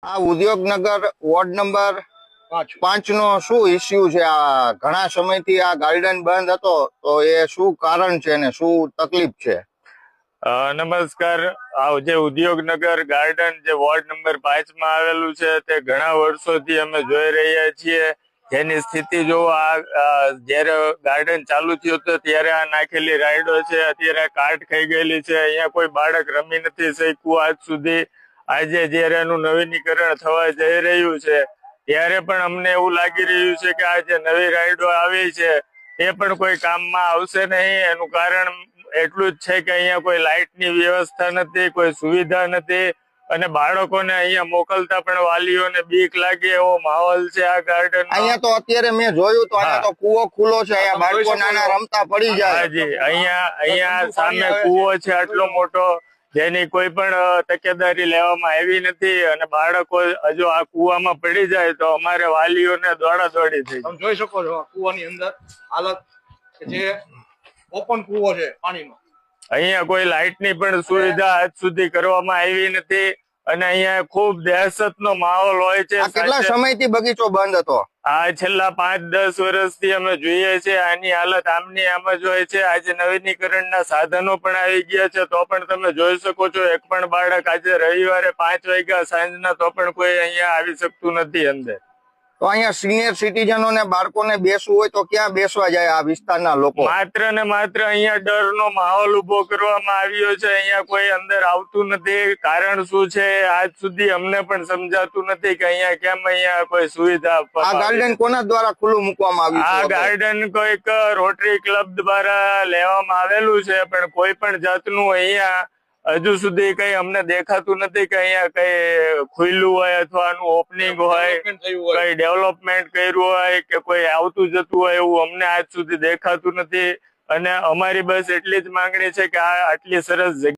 આ Udyognagar ward number 5 નો શું issue છે? આ ઘણા સમયથી આ ગાર્ડન બંધ હતો, તો એ શું કારણ છે ને શું તકલીફ છે? નમસ્કાર. આ જે ઉદ્યોગનગર ગાર્ડન જે વોર્ડ નંબર 5 માં આવેલું છે તે ઘણા વર્ષોથી અમે જોઈ રહ્યા છીએ. જેની સ્થિતિ જો જયારે ગાર્ડન ચાલુ થયું હતું ત્યારે આ નાખેલી રાઈડો છે અત્યારે કાટ ખાઈ ગયેલી છે. અહીંયા કોઈ બાળક રમી નથી શક્યું આજ સુધી. આજે જયારે એનું નવીનીકરણ થવા જઈ રહ્યું છે ત્યારે પણ અમને એવું લાગી રહ્યું છે કે આ જે નવી રાઈડો આવી છે એ પણ કોઈ કામમાં આવશે નહીં. એનું કારણ એટલું જ છે કે અહીંયા કોઈ લાઇટની વ્યવસ્થા નથી, કોઈ સુવિધા નથી અને બાળકોને અહીંયા મોકલતા પણ વાલીઓને બીક લાગે એવો માહોલ છે આ ગાર્ડન. અહીંયા તો અત્યારે મેં જોયું તો અહીંયા તો કૂવો ખુલ્લો છે, અહીંયા બાળકો નાના રમતા પડી જાય. હાજી, અહીંયા સામે કૂવો છે આટલો મોટો, જેની કોઈ પણ તકેદારી લેવામાં આવી નથી અને બાળકો જો આ કૂવામાં પડી જાય તો અમારે વાલીઓને દોડાદોડી થઈ. તમે જોઈ શકો છો કૂવાની અંદર હાલત જે ઓપન કૂવો છે પાણીનો. અહીંયા કોઈ લાઇટની પણ સુવિધા આજ સુધી કરવામાં આવી નથી અને અહીંયા ખૂબ દહેશતનો માહોલ હોય છે. કેટલા સમયથી બગીચો બંધ હતો? આ છેલ્લા 5-10 વર્ષથી અમે જોઈએ છે આની હાલત આમની આમ જ હોય છે. આજે નવીનીકરણના સાધનો પણ આવી ગયા છે તો પણ તમે જોઈ શકો છો એક પણ બાળક આજે રવિવારે 5 વાગ્યા સાંજના તો પણ કોઈ અહીંયા આવી શકતું નથી અંદર. તો અહીંયા સિનિયર સિટીઝનો ને બાળકોને બેસવું હોય તો ક્યાં બેસવા જાય આ વિસ્તારના લોકો? માત્ર ને માત્ર અહીંયા ડરનો માહોલ ઉભો કરવામાં આવ્યો છે. અહીંયા કોઈ અંદર આવતું નથી. કારણ શું છે આજ સુધી અમને પણ સમજાતું નથી કે અહીંયા કેમ અહીંયા કોઈ સુવિધા. આ ગાર્ડન કોના દ્વારા ખુલ્લું મૂકવામાં આવ્યું? આ ગાર્ડન કોઈક રોટરી ક્લબ દ્વારા લેવામાં આવેલું છે પણ કોઈ પણ જાતનું અહીંયા હજુ સુધી કઈ અમને દેખાતું નથી કે અહીંયા કઈ ખુલ્લું હોય અથવા ઓપનિંગ હોય, કઈ ડેવલપમેન્ટ કર્યું હોય કે કોઈ આવતું જતું હોય એવું અમને આજ સુધી દેખાતું નથી. અને અમારી બસ એટલી જ માંગણી છે કે આ આટલી સરસ જગ્યા